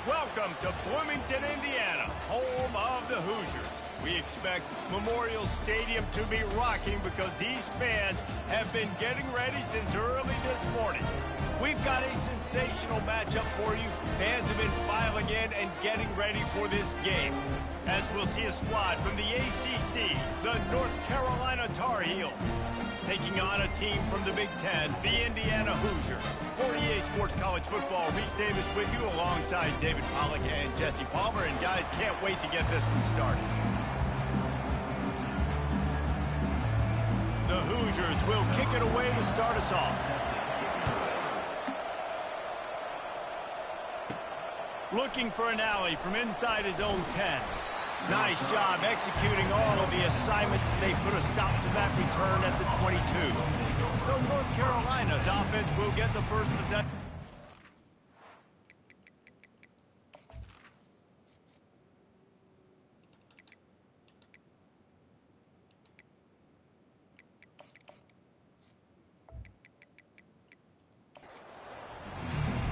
Welcome to Bloomington, Indiana, home of the Hoosiers. We expect Memorial Stadium to be rocking because these fans have been getting ready since early this morning. We've got a sensational matchup for you. Fans have been filing in and getting ready for this game. As we'll see a squad from the ACC, the North Carolina Tar Heels, taking on a team from the Big Ten, the Indiana Hoosiers. For EA Sports College Football, Reese Davis with you alongside David Pollack and Jesse Palmer. And guys, can't wait to get this one started. The Hoosiers will kick it away to start us off. Looking for an alley from inside his own 10. Nice job executing all of the assignments as they put a stop to that return at the 22. So North Carolina's offense will get the first possession.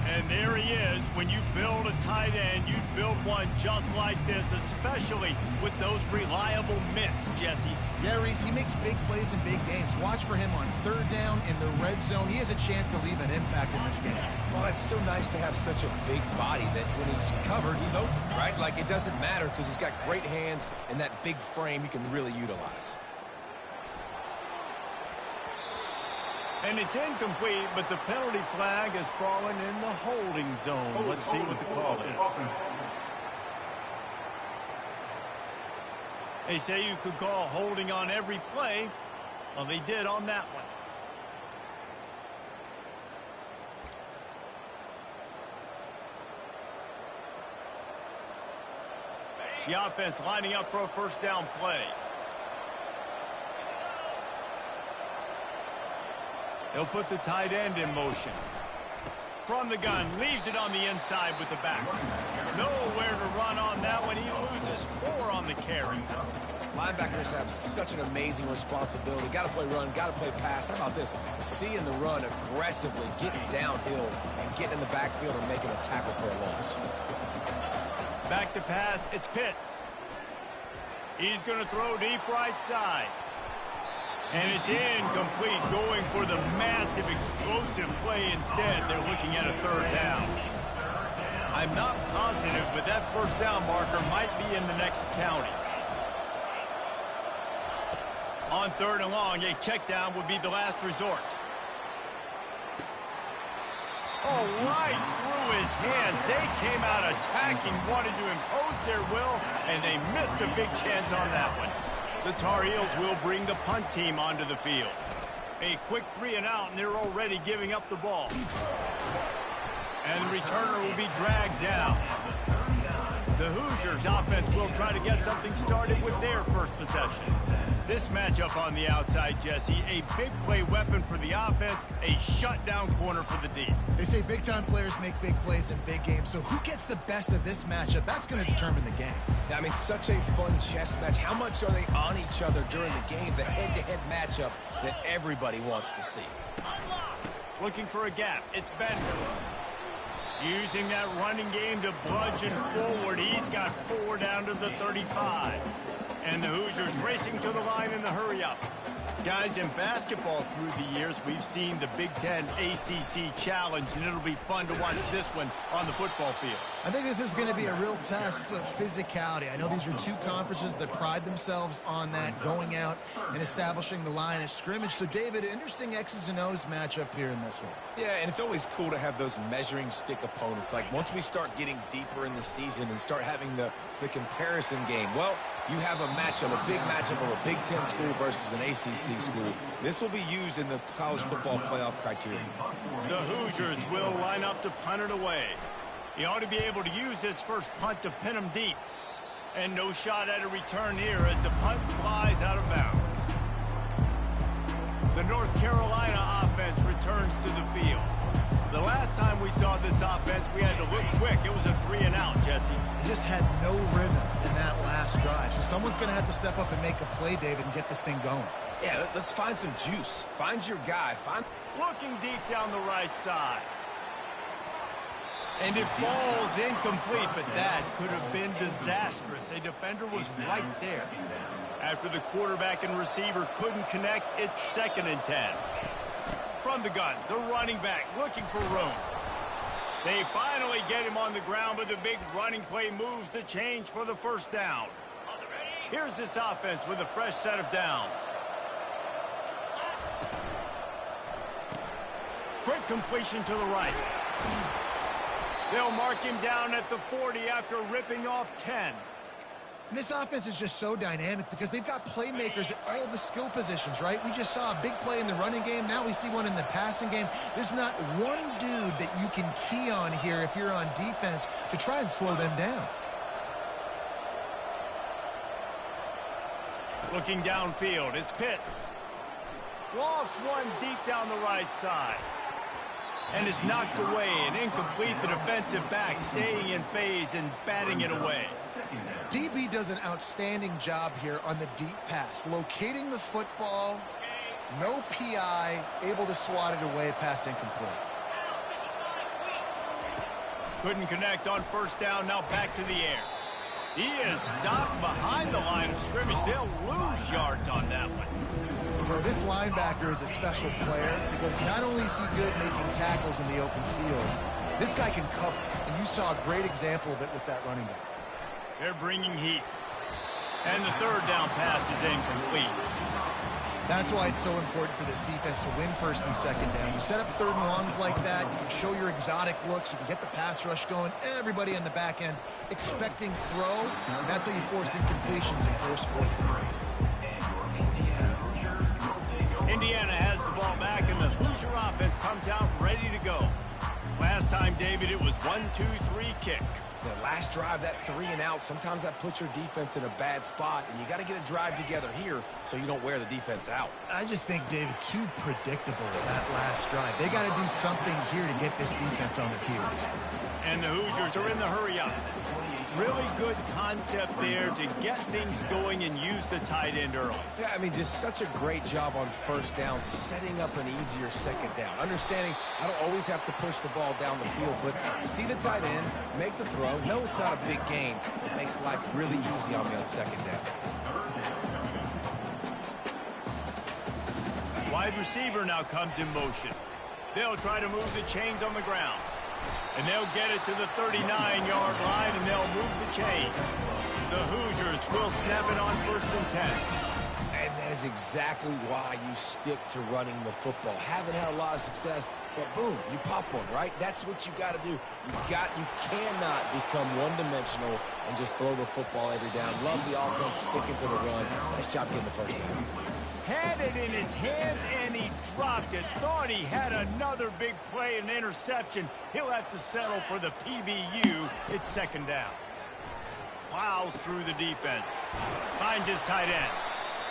And there he is. When you build a tight end, you build one just like this, especially with those reliable mitts, Jesse. Yeah, Reese, he makes big plays in big games. Watch for him on third down in the red zone. He has a chance to leave an impact in this game. Well, it's so nice to have such a big body that when he's covered, he's open, right? Like, it doesn't matter because he's got great hands and that big frame he can really utilize. And it's incomplete, but the penalty flag has fallen in the holding zone. Let's see what the call is. They say you could call holding on every play. Well, they did on that one. The offense lining up for a first down play. They'll put the tight end in motion. From the gun, leaves it on the inside with the back. Nowhere to run on that one. He loses 4 on the carry. Linebackers have such an amazing responsibility. Got to play run, got to play pass. How about this? Seeing the run aggressively, getting downhill, and getting in the backfield and making a tackle for a loss. Back to pass, it's Pitts. He's going to throw deep right side. And it's incomplete, going for the massive explosive play instead. They're looking at a third down. I'm not positive, but that first down marker might be in the next county. On third and long, a check down would be the last resort. Oh, right through his hands. They came out attacking, wanted to impose their will, and they missed a big chance on that one. The Tar Heels will bring the punt team onto the field. A quick 3 and out, and they're already giving up the ball. And the returner will be dragged down. The Hoosiers offense will try to get something started with their first possession. This matchup on the outside, Jesse, a big play weapon for the offense, a shutdown corner for the D. They say big-time players make big plays in big games, so who gets the best of this matchup? That's going to determine the game. I mean, such a fun chess match. How much are they on each other during the game? The head-to-head matchup that everybody wants to see. Looking for a gap. It's Bender. Using that running game to bludgeon forward. He's got 4 down to the 35. And the Hoosiers racing to the line in the hurry-up. Guys, in basketball through the years, we've seen the Big Ten ACC Challenge, and it'll be fun to watch this one on the football field. I think this is going to be a real test of physicality. I know these are two conferences that pride themselves on that, going out and establishing the line of scrimmage. So, David, interesting X's and O's matchup here in this one. Yeah, and it's always cool to have those measuring stick opponents. Like, once we start getting deeper in the season and start having the comparison game, well, you have a matchup, a big matchup of a Big Ten school versus an ACC school. This will be used in the college football playoff criteria. The Hoosiers will line up to punt it away. He ought to be able to use his first punt to pin him deep. And no shot at a return here as the punt flies out of bounds. The North Carolina offense returns to the field. The last time we saw this offense, we had to look quick. It was a 3 and out, Jesse. They just had no rhythm in that last drive. So someone's going to have to step up and make a play, David, and get this thing going. Yeah, let's find some juice. Find your guy. Looking deep down the right side. And it falls incomplete, but that could have been disastrous. A defender was right there. After the quarterback and receiver couldn't connect, it's 2nd and 10. From the gun, the running back looking for room. They finally get him on the ground, but the big running play moves the change for the first down. Here's this offense with a fresh set of downs. Quick completion to the right. They'll mark him down at the 40 after ripping off 10. And this offense is just so dynamic because they've got playmakers at all the skill positions, right? We just saw a big play in the running game. Now we see one in the passing game. There's not one dude that you can key on here if you're on defense to try and slow them down. Looking downfield, it's Pitts. Lost one deep down the right side. And is knocked away and incomplete. The defensive back staying in phase and batting it away. DB does an outstanding job here on the deep pass, locating the football, no PI, able to swat it away, pass incomplete. Couldn't connect on first down, now back to the air. He is stopped behind the line of scrimmage. They'll lose yards on that one. Well, this linebacker is a special player because not only is he good making tackles in the open field, this guy can cover. And you saw a great example of it with that running back. They're bringing heat. And the 3rd down pass is incomplete. That's why it's so important for this defense to win 1st and 2nd down. You set up 3rd and longs like that, you can show your exotic looks, you can get the pass rush going, everybody on the back end expecting throw, and that's how you force incompletions and force 4th downs. Indiana has the ball back, and the Hoosier offense comes out ready to go. Last time, David, it was 1-2-3 kick. The last drive, that 3 and out, sometimes that puts your defense in a bad spot, and you got to get a drive together here so you don't wear the defense out. I just think, David, too predictable that last drive. They got to do something here to get this defense on their heels. And the Hoosiers are in the hurry up. Really good concept there to get things going and use the tight end early. Yeah, I mean, just such a great job on first down, setting up an easier 2nd down. Understanding I don't always have to push the ball down the field, but see the tight end, make the throw. No, it's not a big gain. It makes life really easy on me on 2nd down. Wide receiver now comes in motion. They'll try to move the chains on the ground. And they'll get it to the 39-yard line, and they'll move the chains. The Hoosiers will snap it on 1st and 10. And that is exactly why you stick to running the football. Haven't had a lot of success, but boom, you pop one, right? That's what you got to do. You cannot become one-dimensional and just throw the football every down. Love the offense, sticking to the run. Nice job getting the first down. Had it in his hands, and he dropped it. Thought he had another big play, an interception. He'll have to settle for the PBU. It's 2nd down. Plows through the defense. Finds his tight end.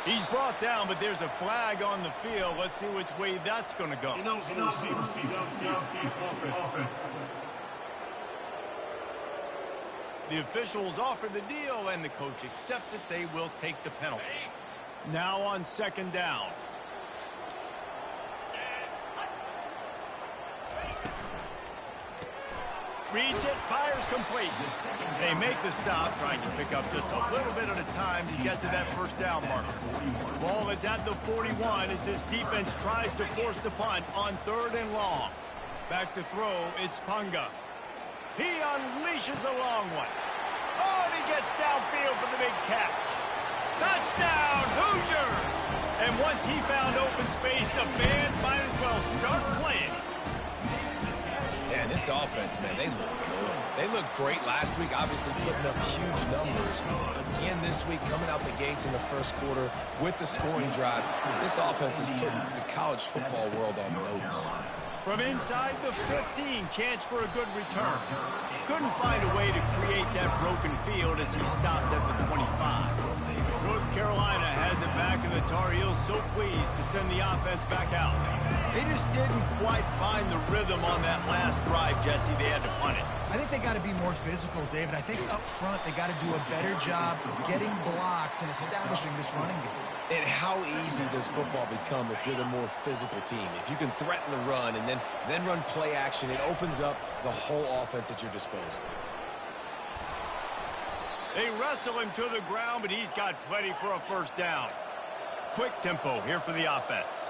He's brought down, but there's a flag on the field. Let's see which way that's going to go. The officials offer the deal, and the coach accepts it. They will take the penalty. Now on 2nd down. Reads it, fires complete. They make the stop, trying to pick up just a little bit at a time to get to that 1st down marker. Ball is at the 41 as this defense tries to force the punt on 3rd and long. Back to throw, it's Punga. He unleashes a long one. Oh, and he gets downfield for the big catch. Touchdown, Hoosiers! And once he found open space, the band might as well start playing. Yeah, this offense, man, they look good. They looked great last week, obviously putting up huge numbers. Again this week, coming out the gates in the 1st quarter with the scoring drive. This offense is putting the college football world on notice. From inside the 15, chance for a good return. Couldn't find a way to create that broken field as he stopped at the 25. North Carolina has it back, and the Tar Heels so pleased to send the offense back out. They just didn't quite find the rhythm on that last drive, Jesse. They had to punt it. I think they got to be more physical, David. I think up front they got to do a better job getting blocks and establishing this running game. And how easy does football become if you're the more physical team? If you can threaten the run and then run play action, it opens up the whole offense at your disposal. They wrestle him to the ground, but he's got plenty for a first down. Quick tempo here for the offense.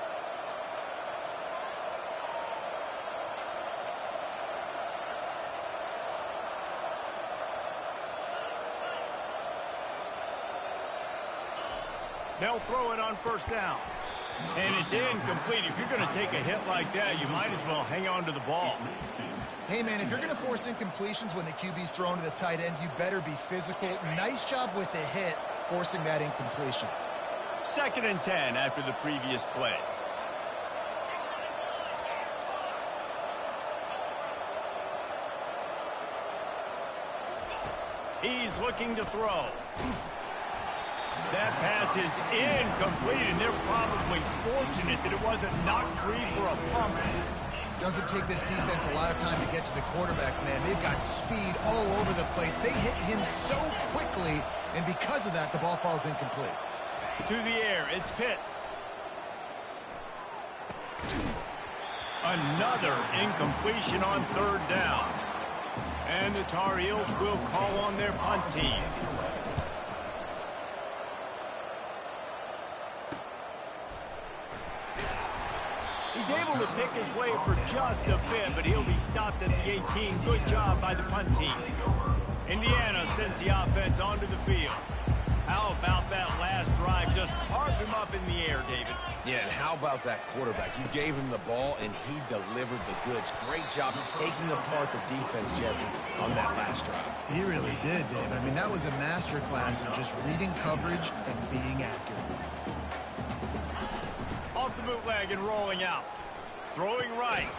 They'll throw it on first down. And it's incomplete. If you're going to take a hit like that, you might as well hang on to the ball. Hey, man, if you're going to force incompletions when the QB's thrown to the tight end, you better be physical. Nice job with the hit, forcing that incompletion. 2nd and 10 after the previous play. He's looking to throw. That pass is incomplete, and they're probably fortunate that it wasn't knocked free for a fumble. Doesn't take this defense a lot of time to get to the quarterback, man. They've got speed all over the place. They hit him so quickly, and because of that, the ball falls incomplete. To the air, it's Pitts. Another incompletion on 3rd down. And the Tar Heels will call on their punt team. He's able to pick his way for just a bit, but he'll be stopped at the 18. Good job by the punt team. Indiana sends the offense onto the field. How about that last drive? Just carved him up in the air, David. Yeah, and how about that quarterback? You gave him the ball, and he delivered the goods. Great job taking apart the defense, Jesse, on that last drive. He really did, David. I mean, that was a masterclass in just reading coverage and being accurate. Off the bootleg and rolling out. Throwing right.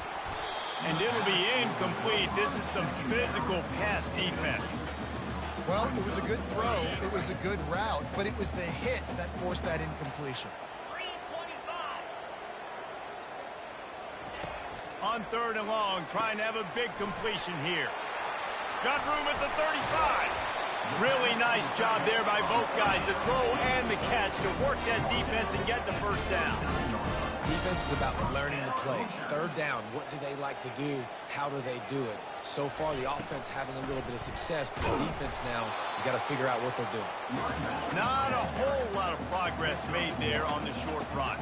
And it'll be incomplete. This is some physical pass defense. Well, it was a good throw. It was a good route, but it was the hit that forced that incompletion. On 3rd and long, trying to have a big completion here. Got room at the 35. Really nice job there by both guys to throw and the catch to work that defense and get the first down. Defense is about learning the plays. 3rd down, what do they like to do? How do they do it? So far, the offense having a little bit of success, but the defense now, you got to figure out what they're doing. Not a whole lot of progress made there on the short run.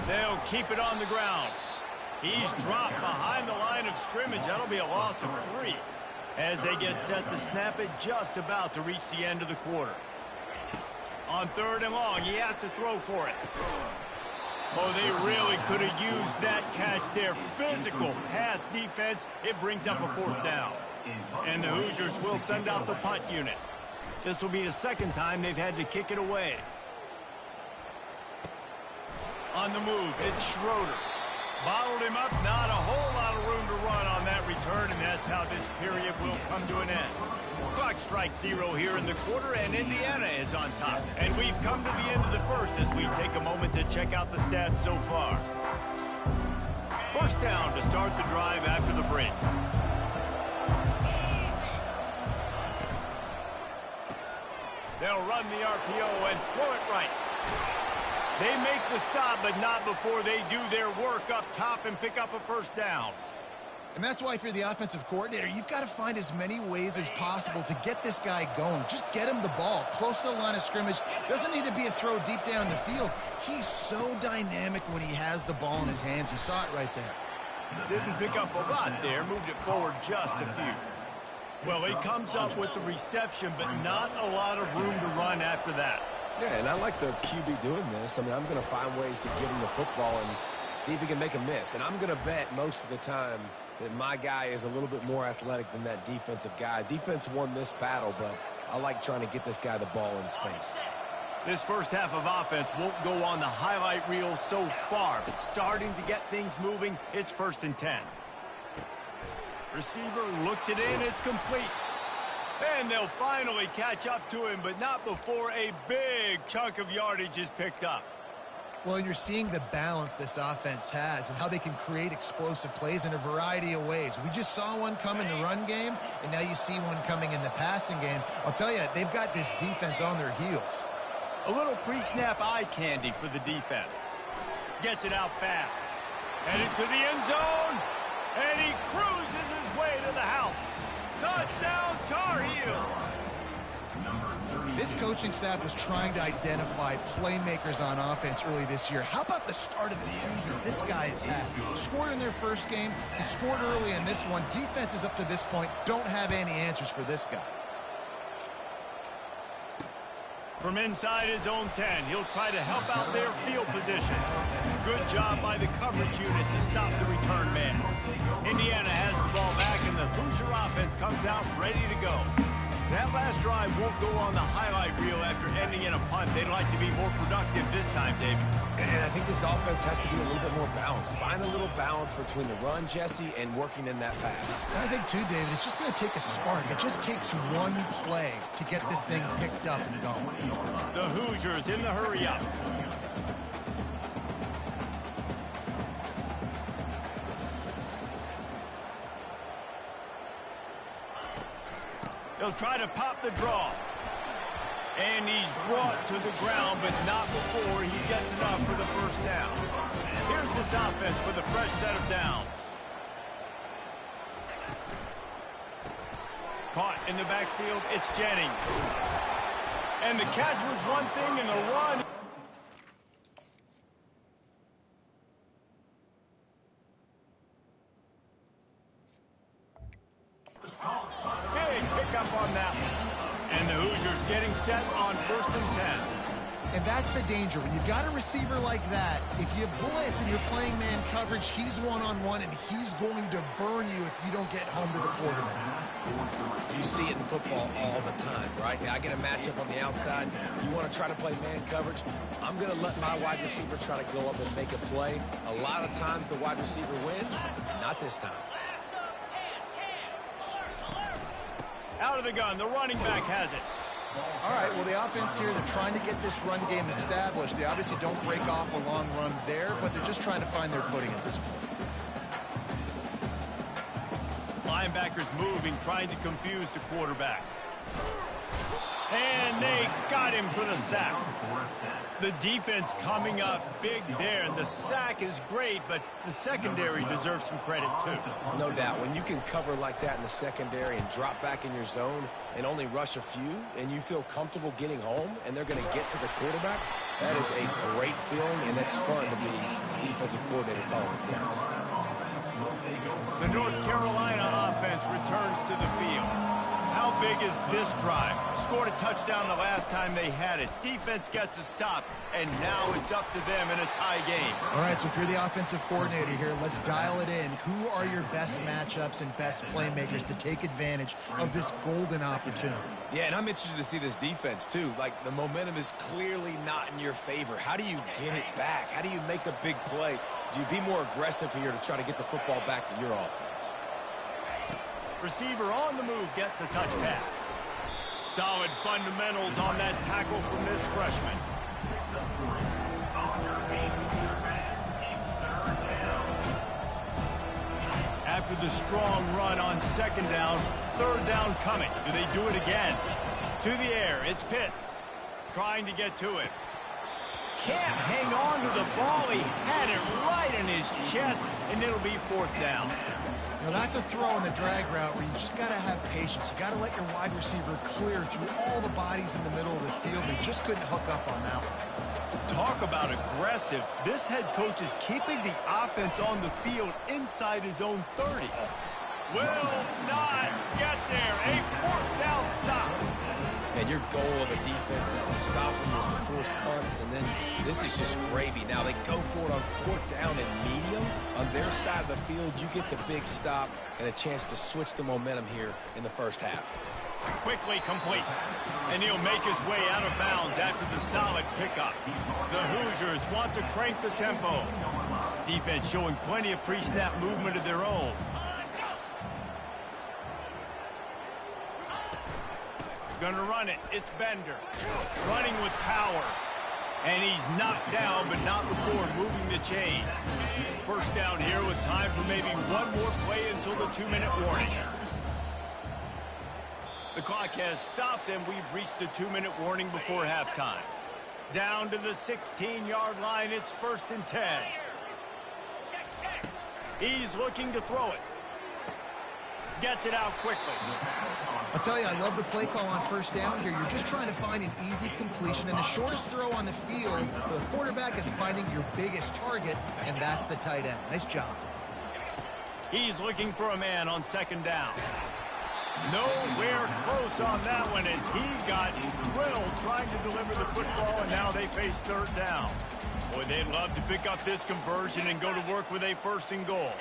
They'll keep it on the ground. He's dropped behind the line of scrimmage. That'll be a loss of 3 as they get set to snap it just about to reach the end of the quarter. On 3rd and long, he has to throw for it. Oh, they really could have used that catch there. Physical pass defense. It brings up a 4th down. And the Hoosiers will send out the punt unit. This will be the 2nd time they've had to kick it away. On the move, it's Schroeder. Bottled him up, not a whole lot of room to run on that return, and that's how this period will come to an end. Clock strikes 0 here in the quarter, and Indiana is on top. And we've come to the end of the first as we take a moment to check out the stats so far. First down to start the drive after the break. They'll run the RPO and throw it right. They make the stop, but not before they do their work up top and pick up a first down. And that's why if you're the offensive coordinator, you've got to find as many ways as possible to get this guy going. Just get him the ball close to the line of scrimmage. Doesn't need to be a throw deep down the field. He's so dynamic when he has the ball in his hands. You saw it right there. Didn't pick up a lot there. Moved it forward just a few. Well, he comes up with the reception, but not a lot of room to run after that. Yeah, and I like the QB doing this. I mean, I'm going to find ways to get him the football and see if he can make a miss. And I'm going to bet most of the time that my guy is a little bit more athletic than that defensive guy. Defense won this battle, but I like trying to get this guy the ball in space. This first half of offense won't go on the highlight reel so far, but starting to get things moving, it's 1st and 10. Receiver looks it in, it's complete. And they'll finally catch up to him, but not before a big chunk of yardage is picked up. Well, and you're seeing the balance this offense has and how they can create explosive plays in a variety of ways. We just saw one come in the run game, and now you see one coming in the passing game. I'll tell you, they've got this defense on their heels. A little pre-snap eye candy for the defense. Gets it out fast. Headed to the end zone, and he cruises his way to the house. Touchdown, Tar Heels! This coaching staff was trying to identify playmakers on offense early this year. How about the start of the season this guy has had? Scored in their first game. He scored early in this one. Defenses up to this point don't have any answers for this guy. From inside his own 10, he'll try to help out their field position. Good job by the coverage unit to stop the return man. Indiana has the ball back, and the Hoosier offense comes out ready to go. That last drive won't go on the highlight reel after ending in a punt. They'd like to be more productive this time, David. And I think this offense has to be a little bit more balanced. Find a little balance between the run, Jesse, and working in that pass. And I think, too, David, it's just going to take a spark. It just takes one play to get this thing picked up and going. The Hoosiers in the hurry up. He'll try to pop the draw. And he's brought to the ground, but not before he gets enough for the first down. Here's this offense with a fresh set of downs. Caught in the backfield, it's Jennings. And the catch was one thing, and the run... Big pickup on that one. And the Hoosiers getting set on 1st and 10. And that's the danger. When you've got a receiver like that, if you blitz and you're playing man coverage, he's one-on-one, and he's going to burn you if you don't get home to the quarterback. You see it in football all the time, right? I get a matchup on the outside. You want to try to play man coverage? I'm going to let my wide receiver try to go up and make a play. A lot of times the wide receiver wins. Not this time. Out of the gun, the running back has it. All right, well, the offense here, they're trying to get this run game established. They obviously don't break off a long run there, but they're just trying to find their footing at this point. Linebackers moving, trying to confuse the quarterback. And they got him for the sack. The defense coming up big there, and the sack is great, but the secondary deserves some credit too. No doubt. When you can cover like that in the secondary and drop back in your zone and only rush a few, and you feel comfortable getting home, and they're going to get to the quarterback, that is a great feeling, and that's fun to be a defensive coordinator calling the plays. The North Carolina offense returns to the field. How big is this drive? Scored a touchdown the last time they had it. Defense gets a stop, and now it's up to them in a tie game. All right, so if you're the offensive coordinator here, let's dial it in. Who are your best matchups and best playmakers to take advantage of this golden opportunity? Yeah, and I'm interested to see this defense, too. Like, the momentum is clearly not in your favor. How do you get it back? How do you make a big play? Do you be more aggressive here to try to get the football back to your offense? Receiver on the move gets the touch pass. Solid fundamentals on that tackle from this freshman. After the strong run on 2nd down, 3rd down coming. Do they do it again? To the air, it's Pitts. Trying to get to it. Can't hang on to the ball. He had it right in his chest, and it'll be 4th down. Now, that's a throw in the drag route where you just got to have patience. You got to let your wide receiver clear through all the bodies in the middle of the field. They just couldn't hook up on that one. Talk about aggressive. This head coach is keeping the offense on the field inside his own 30. Will not get there. A 4th down stop. And your goal of a defense is to stop them, is to force punts, and then this is just gravy. Now they go for it on 4th down and medium. On their side of the field, you get the big stop and a chance to switch the momentum here in the first half. Quickly complete. And he'll make his way out of bounds after the solid pickup. The Hoosiers want to crank the tempo. Defense showing plenty of pre-snap movement of their own. Gonna run it. It's Bender. Running with power. And he's knocked down, but not before moving the chain. First down here with time for maybe one more play until the 2-minute warning. The clock has stopped, and we've reached the 2-minute warning before halftime. Down to the 16-yard line, it's 1st and 10. He's looking to throw it. Gets it out quickly. I'll tell you, I love the play call on first down here. You're just trying to find an easy completion, and the shortest throw on the field for the quarterback is finding your biggest target, and that's the tight end. Nice job. He's looking for a man on 2nd down. Nowhere close on that one as he got drilled trying to deliver the football, and now they face 3rd down. Boy, they'd love to pick up this conversion and go to work with a 1st and goal.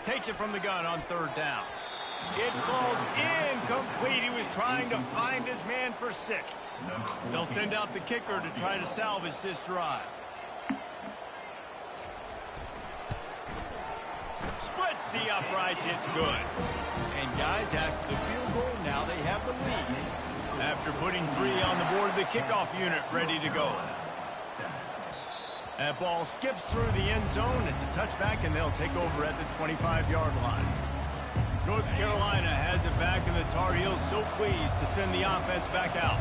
Takes it from the gun on 3rd down. It falls incomplete. He was trying to find his man for 6. They'll send out the kicker to try to salvage this drive. Splits the uprights. It's good. And guys, after the field goal, now they have the lead. After putting 3 on the board, the kickoff unit ready to go. That ball skips through the end zone. It's a touchback, and they'll take over at the 25-yard line. North Carolina has it back, and the Tar Heels so pleased to send the offense back out.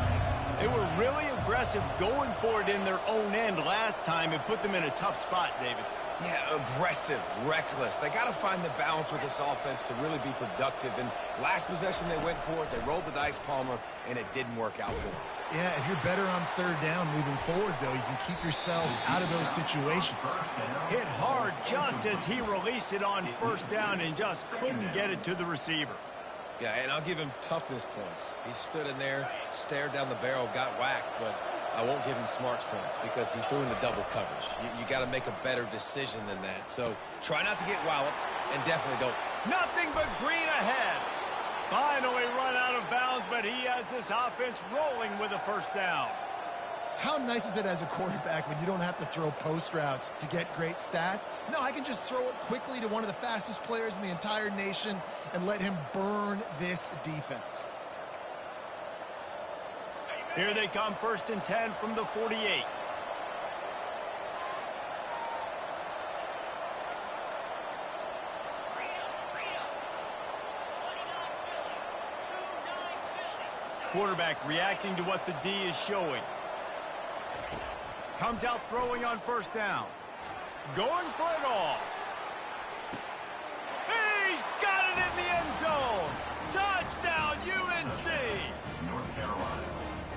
They were really aggressive going for it in their own end last time. It put them in a tough spot, David. Yeah, aggressive, reckless. They got to find the balance with this offense to really be productive. And last possession they went for it. They rolled the dice, Palmer, and it didn't work out for them. Yeah, if you're better on 3rd down moving forward, though, you can keep yourself out of those situations. Hit hard just as he released it on 1st down and just couldn't get it to the receiver. Yeah, and I'll give him toughness points. He stood in there, stared down the barrel, got whacked, but I won't give him smarts points because he threw into double coverage. You got to make a better decision than that. So try not to get walloped, and definitely don't. Nothing but green ahead. Finally run out of bounds, but he has this offense rolling with a 1st down. How nice is it as a quarterback when you don't have to throw post routes to get great stats? No, I can just throw it quickly to one of the fastest players in the entire nation and let him burn this defense. Here they come, 1st and 10 from the 48. Quarterback reacting to what the D is showing. Comes out throwing on 1st down. Going for it all. He's got it in the end zone. Touchdown, UNC.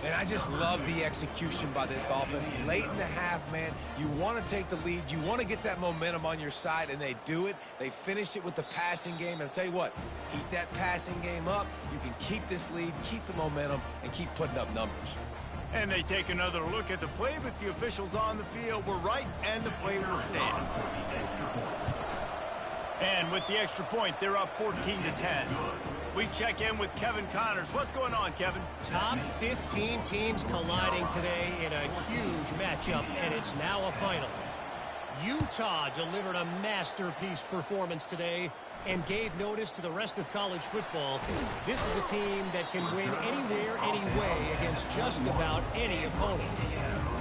And I just love the execution by this offense. Late in the half, man, you want to take the lead. You want to get that momentum on your side, and they do it. They finish it with the passing game. And I'll tell you what, keep that passing game up. You can keep this lead, keep the momentum, and keep putting up numbers. And they take another look at the play, but the officials on the field were right, and the play will stand. And with the extra point, they're up 14-10. We check in with Kevin Connors. What's going on, Kevin? Top 15 teams colliding today in a huge matchup, and it's now a final. Utah delivered a masterpiece performance today and gave notice to the rest of college football. This is a team that can win anywhere, any way against just about any opponent.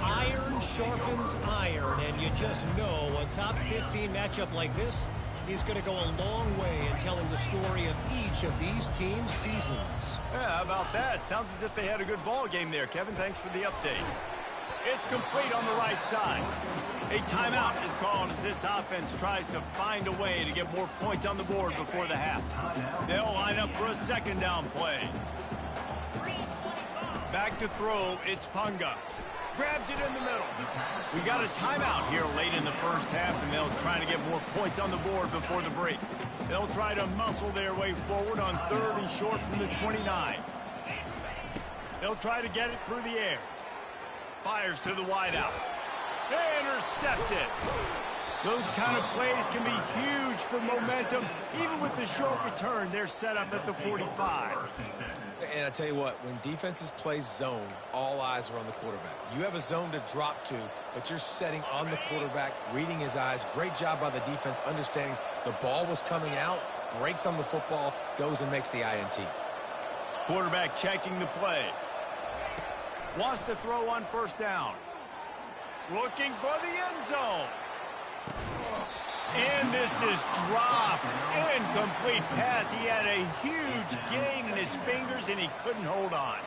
Iron sharpens iron, and you just know a top 15 matchup like this is going to go a long way in telling the story of each of these teams' seasons. Yeah, how about that? Sounds as if they had a good ball game there, Kevin. Thanks for the update. It's complete on the right side. A timeout is called as this offense tries to find a way to get more points on the board before the half. They'll line up for a 2nd down play. Back to throw, it's Punga. Grabs it in the middle. We got a timeout here late in the 1st half, and they'll try to get more points on the board before the break. They'll try to muscle their way forward on 3rd and short from the 29. They'll try to get it through the air. Fires to the wideout. Intercepted. Those kind of plays can be huge for momentum. Even with the short return, they're set up at the 45. And I tell you what, when defenses play zone, all eyes are on the quarterback. You have a zone to drop to, but you're setting on the quarterback, reading his eyes. Great job by the defense, understanding the ball was coming out, breaks on the football, goes and makes the INT. Quarterback checking the play. Wants to throw on 1st down. looking for the end zone. And this is dropped. Incomplete pass. He had a huge gain in his fingers, and he couldn't hold on.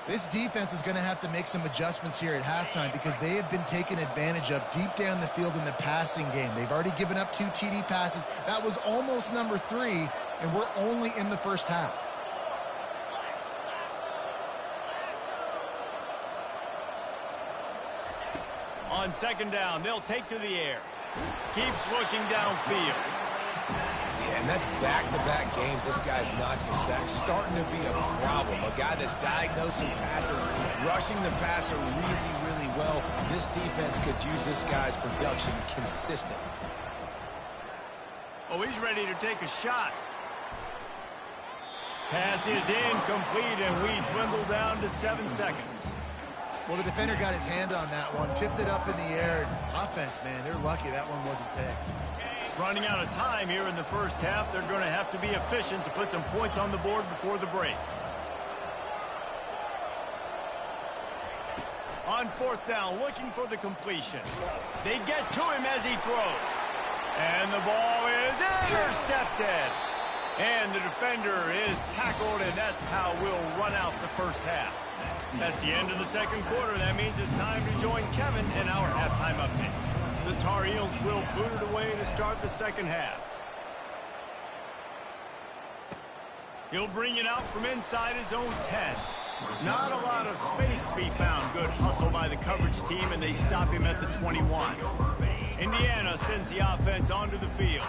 This defense is going to have to make some adjustments here at halftime because they have been taken advantage of deep down the field in the passing game. They've already given up 2 TD passes. That was almost number 3, and we're only in the first half. On second down, they'll take to the air. Keeps looking downfield. Yeah, and that's back-to-back games. This guy's notched a sack. Starting to be a problem. A guy that's diagnosing passes, rushing the passer really, really well. This defense could use this guy's production consistently. Oh, he's ready to take a shot. Pass is incomplete, and we dwindle down to 7 seconds. Well, the defender got his hand on that one, tipped it up in the air. Offense, man, they're lucky that one wasn't picked. Running out of time here in the first half. They're going to have to be efficient to put some points on the board before the break. On fourth down, looking for the completion. They get to him as he throws. And the ball is intercepted. And the defender is tackled, and that's how we'll run out the first half. That's the end of the second quarter. That means it's time to join Kevin in our halftime update. The Tar Heels will boot it away to start the second half. He'll bring it out from inside his own 10. Not a lot of space to be found. Good hustle by the coverage team, and they stop him at the 21. Indiana sends the offense onto the field.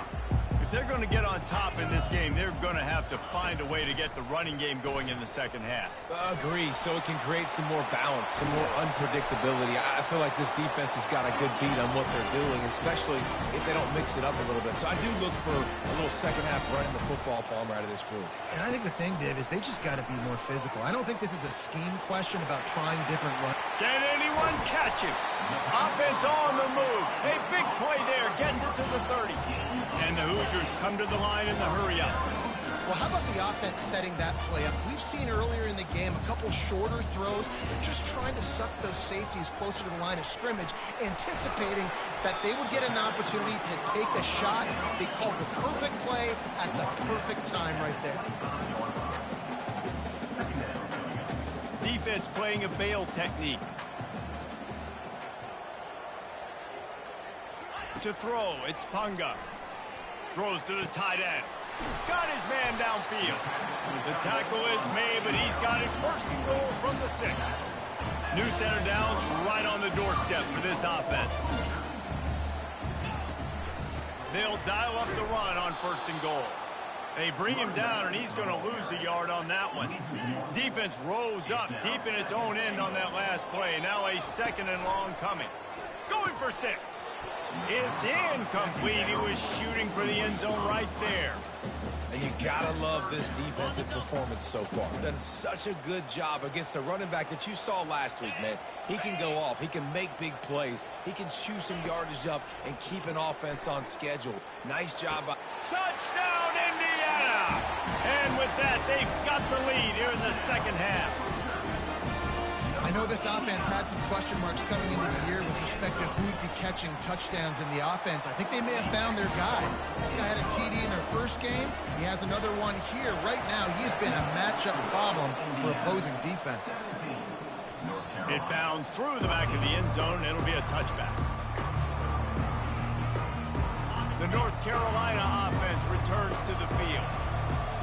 If they're going to get on top in this game, they're going to have to find a way to get the running game going in the second half. Agree, so it can create some more balance, some more unpredictability. I feel like this defense has got a good beat on what they're doing, especially if they don't mix it up a little bit. So I do look for a little second half running the football Palmer out of this group. And I think the thing, Div, is they just got to be more physical. I don't think this is a scheme question about trying different runs. Can anyone catch him? Offense on the move. A big play there. Gets it to the 30. And the Hoosiers come to the line in the hurry-up. Well, how about the offense setting that play up? We've seen earlier in the game a couple shorter throws, just trying to suck those safeties closer to the line of scrimmage, anticipating that they would get an opportunity to take a shot. They called the perfect play at the perfect time right there. Defense playing a bail technique. To throw, it's Punga. Throws to the tight end. Got his man downfield. The tackle is made, but he's got it first and goal from the 6. New center downs right on the doorstep for this offense. They'll dial up the run on first and goal. They bring him down, and he's going to lose a yard on that one. Defense rose up deep in its own end on that last play. Now a second and long coming. Going for 6. It's incomplete. He was shooting for the end zone right there. And you gotta love this defensive performance so far. Done such a good job against the running back that you saw last week, man. He can go off. He can make big plays. He can chew some yardage up and keep an offense on schedule. Nice job. Touchdown, Indiana! And with that, they've got the lead here in the second half. I know this offense had some question marks coming into the year with respect to who would be catching touchdowns in the offense. I think they may have found their guy. This guy had a TD in their first game. He has another one here. Right now, he's been a matchup problem for opposing defenses. It bounds through the back of the end zone, and it'll be a touchback. The North Carolina offense returns to the field.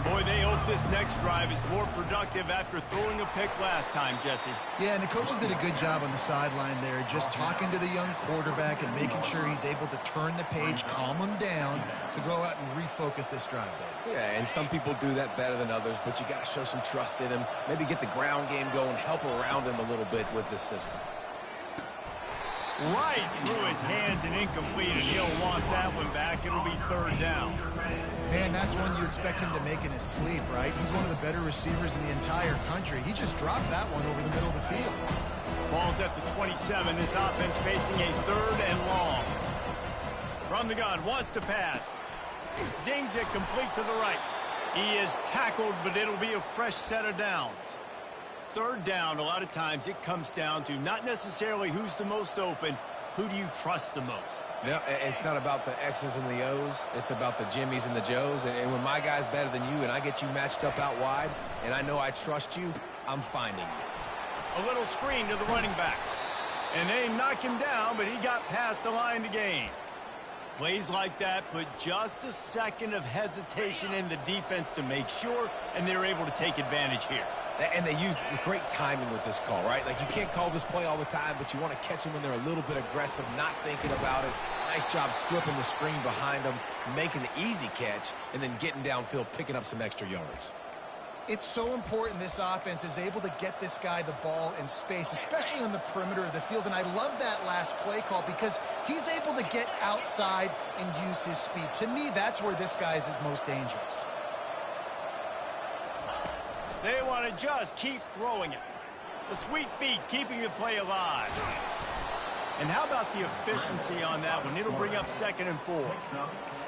Boy, they hope this next drive is more productive after throwing a pick last time, Jesse. Yeah, and the coaches did a good job on the sideline there, just talking to the young quarterback and making sure he's able to turn the page, calm him down, to go out and refocus this drive. Yeah, and some people do that better than others, but you got to show some trust in him, maybe get the ground game going, help around him a little bit with this system. Right through his hands and incomplete, and he'll want that one back. It'll be third down. Man, that's one you expect him to make in his sleep, right? He's one of the better receivers in the entire country. He just dropped that one over the middle of the field. Ball's at the 27. This offense facing a third and long. From the gun, wants to pass. Zings it complete to the right. He is tackled, but it'll be a fresh set of downs. Third down, a lot of times it comes down to not necessarily who's the most open, who do you trust the most? Yeah, it's not about the X's and the O's. It's about the Jimmys and the Joes. And when my guy's better than you and I get you matched up out wide and I know I trust you, I'm finding you. A little screen to the running back. And they knock him down, but he got past the line to gain. Plays like that put just a second of hesitation in the defense to make sure, and they're able to take advantage here. And they use great timing with this call, right? Like, you can't call this play all the time, but you want to catch them when they're a little bit aggressive, not thinking about it. Nice job slipping the screen behind them, making the easy catch, and then getting downfield, picking up some extra yards. It's so important this offense is able to get this guy the ball in space, especially on the perimeter of the field. And I love that last play call because he's able to get outside and use his speed. To me, that's where this guy is his most dangerous. They want to just keep throwing it. The sweet feet keeping the play alive. And how about the efficiency on that one? It'll bring up 2nd and 4.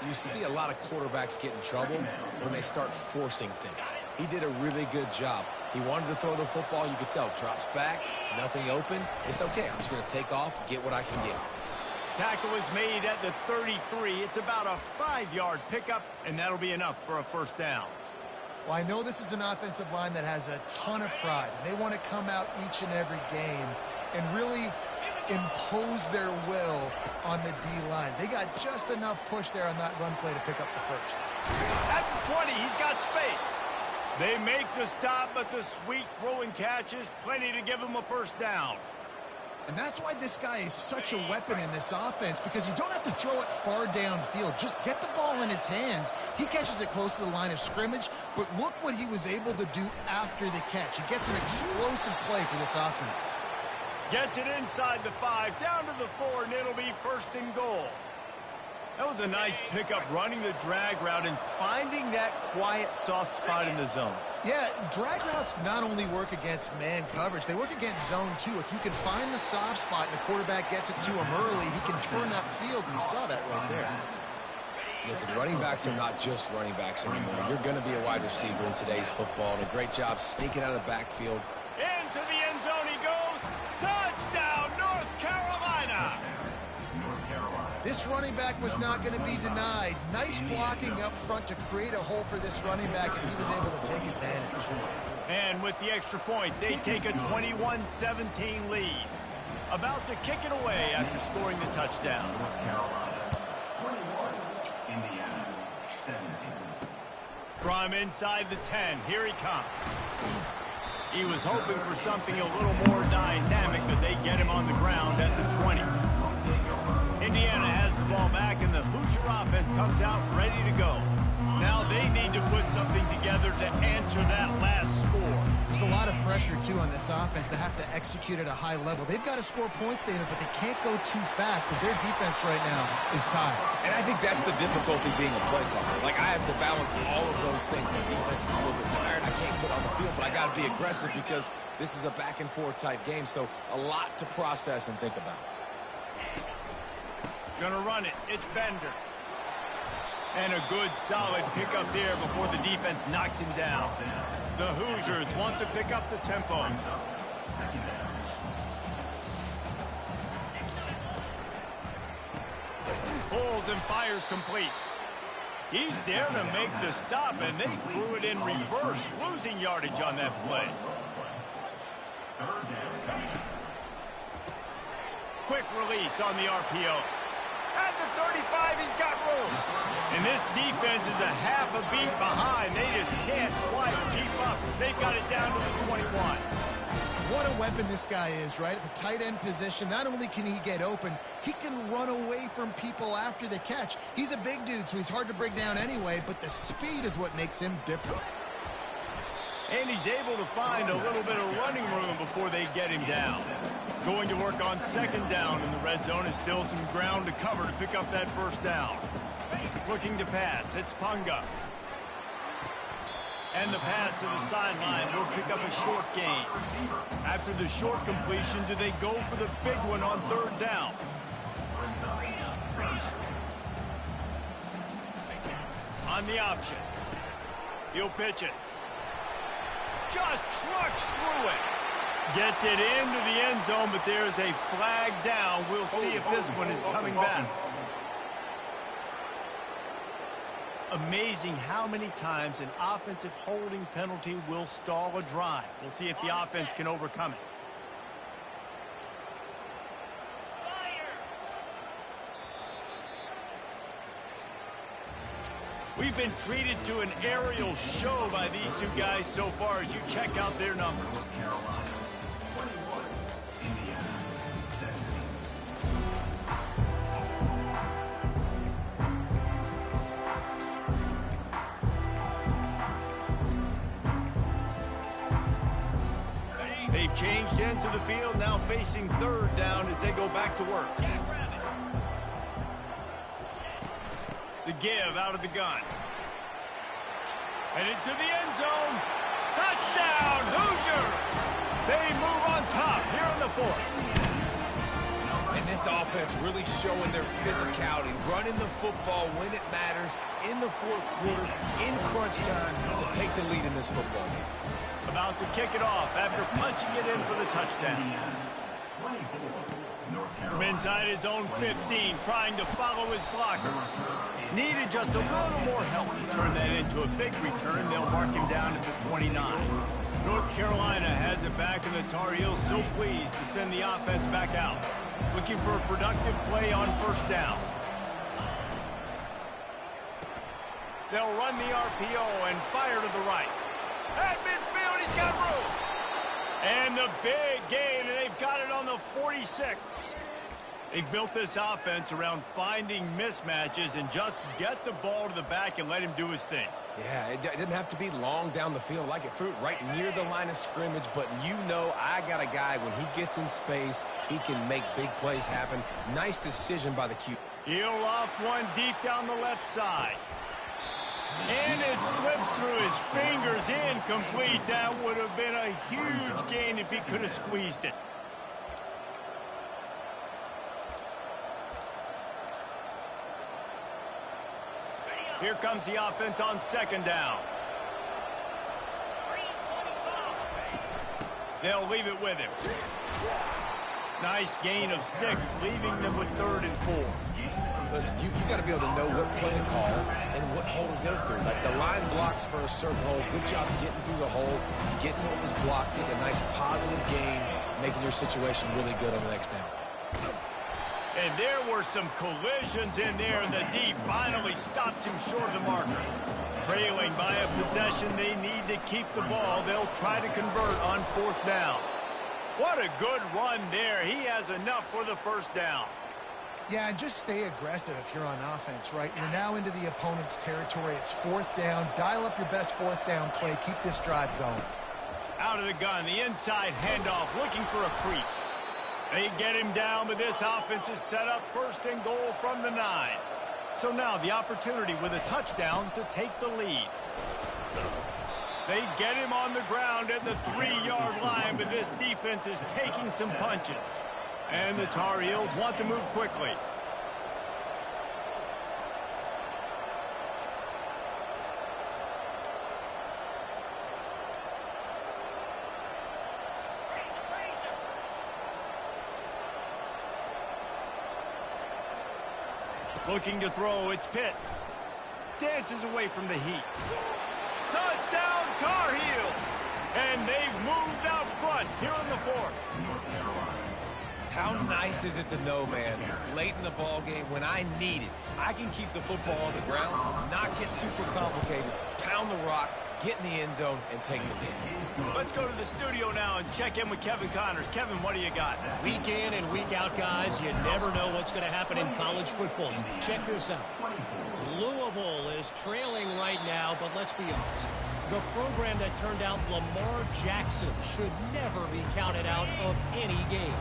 You see a lot of quarterbacks get in trouble when they start forcing things. He did a really good job. He wanted to throw the football. You could tell. Drops back, nothing open. It's okay. I'm just going to take off, get what I can get. Tackle is made at the 33. It's about a 5-yard pickup, and that'll be enough for a first down. Well, I know this is an offensive line that has a ton of pride. They want to come out each and every game and really impose their will on the D-line. They got just enough push there on that run play to pick up the first. At the 20, he's got space. They make the stop, but the sweet throwing catch is plenty to give him a first down. And that's why this guy is such a weapon in this offense, because you don't have to throw it far downfield. Just get the ball in his hands. He catches it close to the line of scrimmage, but look what he was able to do after the catch. He gets an explosive play for this offense. Gets it inside the 5, down to the 4, and it'll be 1st and goal. That was a nice pickup, running the drag route and finding that quiet, soft spot in the zone. Yeah, drag routes not only work against man coverage, they work against zone too. If you can find the soft spot and the quarterback gets it to him early, he can turn that field, and you saw that right there. Listen, running backs are not just running backs anymore. You're going to be a wide receiver in today's football, and a great job sneaking out of the backfield. Into the end zone he goes. Touchdown, North Carolina! This running back was not going to be denied. Nice blocking up front to create a hole for this running back, and he was able to take advantage. And with the extra point, they take a 21-17 lead. About to kick it away after scoring the touchdown. From inside the 10, here he comes. He was hoping for something a little more dynamic, but they get him on the ground at the 20. Indiana has the ball back, and the Hoosier offense comes out ready to go. Now they need to put something together to answer that last score. There's a lot of pressure, too, on this offense to have to execute at a high level. They've got to score points, David, but they can't go too fast because their defense right now is tired. And I think that's the difficulty being a play caller. Like, I have to balance all of those things. My defense is a little bit tired. I can't put on the field, but I got to be aggressive because this is a back-and-forth type game, so a lot to process and think about. Gonna run it. It's Bender. And a good, solid pickup there before the defense knocks him down. The Hoosiers want to pick up the tempo. Pulls and fires complete. He's there to make the stop, and they threw it in reverse, losing yardage on that play. Quick release on the RPO. At the 35, he's got room. And this defense is a half a beat behind. They just can't quite keep up. They've got it down to the 21. What a weapon this guy is, right? At the tight end position, not only can he get open, he can run away from people after the catch. He's a big dude, so he's hard to bring down anyway, but the speed is what makes him different. And he's able to find a little bit of running room before they get him down. Going to work on 2nd down in the red zone is still some ground to cover to pick up that first down. Looking to pass, it's Punga. And the pass to the sideline will pick up a short gain. After the short completion, do they go for the big one on 3rd down? On the option. He'll pitch it. Just trucks through it. Gets it into the end zone, but there's a flag down. We'll see if this one is coming back. Amazing how many times an offensive holding penalty will stall a drive. We'll see if the offense can overcome it. We've been treated to an aerial show by these two guys so far as you check out their numbers. They've changed ends of the field, now facing third down as they go back to work. The give out of the gun. And into the end zone. Touchdown, Hoosiers! They move on top here on the fourth. And this offense really showing their physicality, running the football when it matters, in the fourth quarter, in crunch time, to take the lead in this football game. About to kick it off after punching it in for the touchdown. From inside his own 15, trying to follow his blockers. Needed just a little more help to turn that into a big return. They'll mark him down at the 29. North Carolina has it back, and the Tar Heels so pleased to send the offense back out. Looking for a productive play on first down. They'll run the RPO and fire to the right. At midfield, he's got room. And the big gain, and they've got it on the 46. They've built this offense around finding mismatches and just get the ball to the back and let him do his thing. Yeah, it didn't have to be long down the field. Like it threw it right near the line of scrimmage, but you know I got a guy, when he gets in space, he can make big plays happen. Nice decision by the Q. He'll loft one deep down the left side. And it slips through his fingers, incomplete. That would have been a huge gain if he could have squeezed it. Here comes the offense on second down. They'll leave it with him. Nice gain of 6, leaving them with 3rd and 4. Listen, you got to be able to know what play to call and what hole to go through. Like the line blocks for a certain hole. Good job getting through the hole, getting what was blocked, getting a nice positive gain, making your situation really good on the next down. And there were some collisions in there, and the D finally stops him short of the marker. Trailing by a possession, they need to keep the ball. They'll try to convert on 4th down. What a good run there. He has enough for the first down. Yeah, and just stay aggressive if you're on offense, right? You're now into the opponent's territory. It's 4th down. Dial up your best 4th down play. Keep this drive going. Out of the gun, the inside handoff, looking for a crease. They get him down, but this offense is set up 1st and goal from the 9. So now the opportunity with a touchdown to take the lead. They get him on the ground at the 3-yard line, but this defense is taking some punches. And the Tar Heels want to move quickly. Looking to throw, it's Pitts. Dances away from the heat. Touchdown, Tar Heels! And they've moved out front here on the 4th. How nice is it to know, man, late in the ball game, when I need it, I can keep the football on the ground, not get super complicated, pound the rock, get in the end zone, and take the lead. Let's go to the studio now and check in with Kevin Connors. Kevin, what do you got? Week in and week out, guys, you never know what's going to happen in college football. Check this out. Louisville is trailing right now, but let's be honest. The program that turned out Lamar Jackson should never be counted out of any game.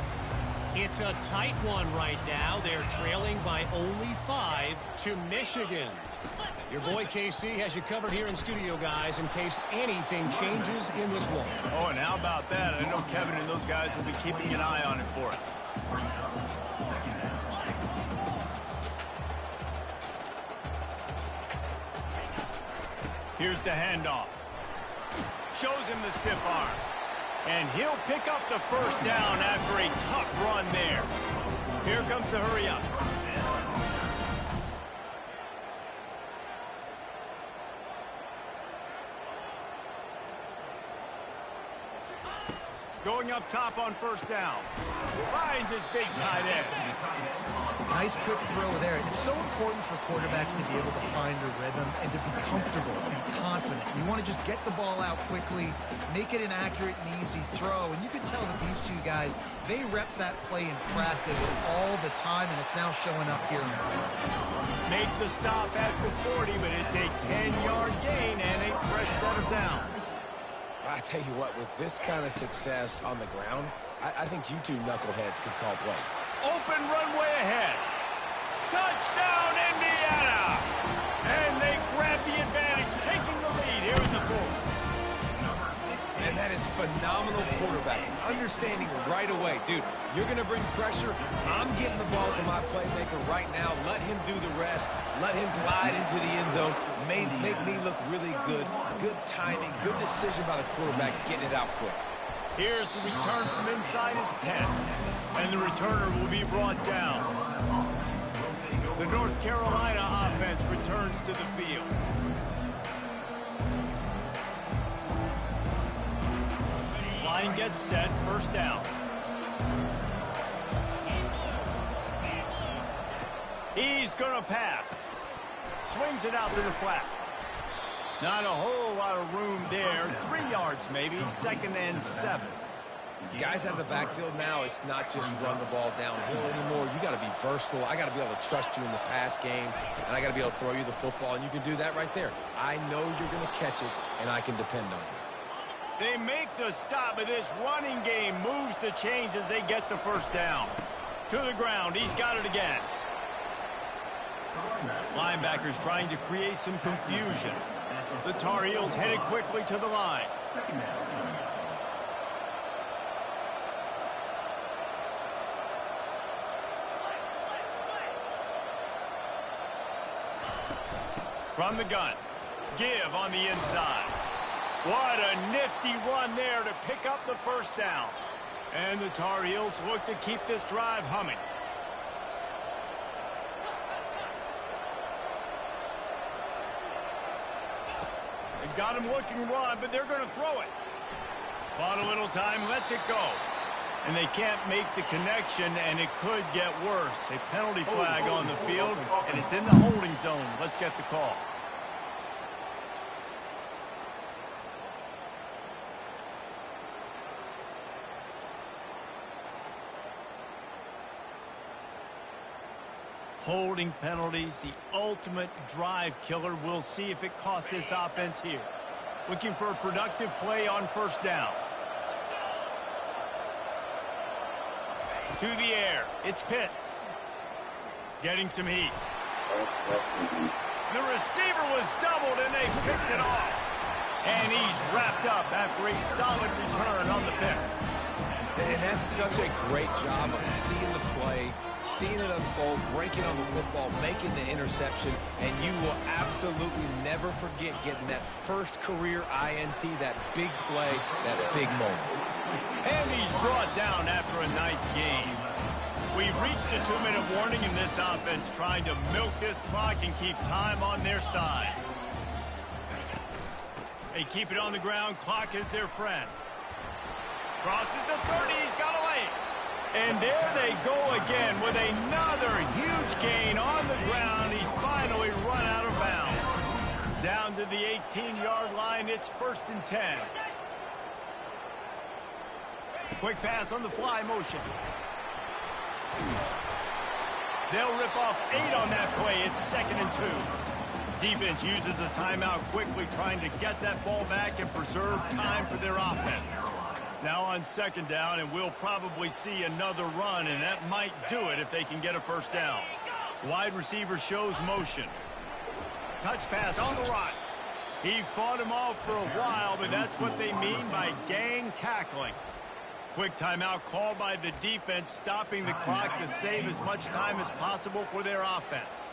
It's a tight one right now. They're trailing by only 5 to Michigan. Your boy KC has you covered here in studio, guys, in case anything changes in this one. Oh, and how about that? I know Kevin and those guys will be keeping an eye on it for us. Here's the handoff. Shows him the stiff arm. And he'll pick up the first down after a tough run there. Here comes the hurry up. Going up top on first down. Finds his big tight end. Nice quick throw there. It's so important for quarterbacks to be able to find a rhythm and to be comfortable and confident. You want to just get the ball out quickly, make it an accurate and easy throw. And you can tell that these two guys, they rep that play in practice all the time, and it's now showing up here. Make the stop at the 40, but it's a 10-yard gain and a fresh set of downs. I tell you what, with this kind of success on the ground, I think you two knuckleheads can call plays. Open runway ahead. Touchdown, Indiana! And they grab the advantage, taking the lead here in the fourth. And that is phenomenal quarterbacking. Understanding right away, dude, you're going to bring pressure. I'm getting the ball to my playmaker right now. Let him do the rest. Let him glide into the end zone. Make me look really good. Good timing. Good decision by the quarterback getting it out quick. Here's the return from inside his 10. And the returner will be brought down. The North Carolina offense returns to the field. Line gets set, first down. He's going to pass. Swings it out to the flat. Not a whole lot of room there. 3 yards maybe, 2nd and 7. Guys out of the backfield now, it's not just run the ball downhill anymore. You got to be versatile. I got to be able to trust you in the pass game, and I got to be able to throw you the football, and you can do that right there. I know you're going to catch it, and I can depend on you. They make the stop, but this running game moves the chains as they get the first down. To the ground, he's got it again. Linebackers trying to create some confusion. The Tar Heels headed quickly to the line. From the gun, give on the inside. What a nifty run there to pick up the first down. And the Tar Heels look to keep this drive humming. They've got him looking run, but they're going to throw it. Bought a little time, lets it go. And they can't make the connection, and it could get worse. A penalty flag on the field, and it's in the holding zone. Let's get the call. Holding penalties, the ultimate drive killer. We'll see if it costs this offense here. Looking for a productive play on first down. To the air, it's Pitts. Getting some heat. The receiver was doubled and they picked it off. And he's wrapped up after a solid return on the pick. And that's such a great job of seeing the play, seeing it unfold, breaking on the football, making the interception, and you will absolutely never forget getting that first career INT, that big play, that big moment. And he's brought down after a nice game. We've reached the 2-minute warning in this offense, trying to milk this clock and keep time on their side. They keep it on the ground. Clock is their friend. Crosses the 30. He's got a lane. And there they go again with another huge gain on the ground. He's finally run out of bounds. Down to the 18-yard line. It's 1st and 10. Quick pass on the fly motion. They'll rip off 8 on that play. It's 2nd and 2. Defense uses a timeout quickly, trying to get that ball back and preserve time for their offense. Now on 2nd down, and we'll probably see another run, and that might do it if they can get a first down. Wide receiver shows motion. Touch pass on the run. He fought him off for a while, but that's what they mean by gang tackling. Quick timeout called by the defense, stopping the clock to save as much time as possible for their offense.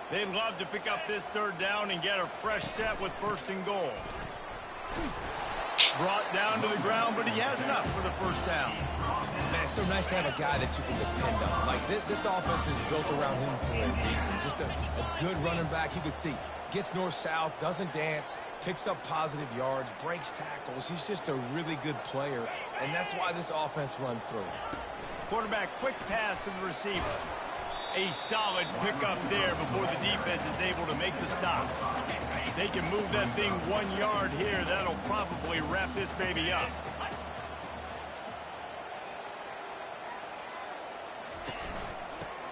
They'd love to pick up this 3rd down and get a fresh set with 1st and goal. Brought down to the ground, but he has enough for the first down. Man, it's so nice to have a guy that you can depend on. Like, this offense is built around him for a reason. Just a good running back. You can see, gets north-south, doesn't dance, picks up positive yards, breaks tackles. He's just a really good player, and that's why this offense runs through. Quarterback, quick pass to the receiver. A solid pickup there before the defense is able to make the stop. If they can move that thing 1 yard here, that'll probably wrap this baby up.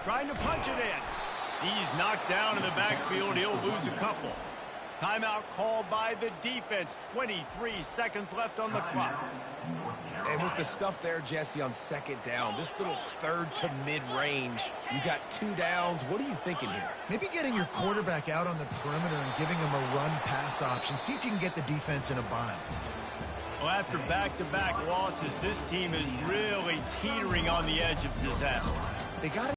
Trying to punch it in. He's knocked down in the backfield. He'll lose a couple. Timeout called by the defense. 23 seconds left on the clock. And with the stuff there, Jesse, on second down, this little third to mid-range, you got 2 downs. What are you thinking here? Maybe getting your quarterback out on the perimeter and giving him a run-pass option. See if you can get the defense in a bind. Well, after back-to-back losses, this team is really teetering on the edge of disaster. They got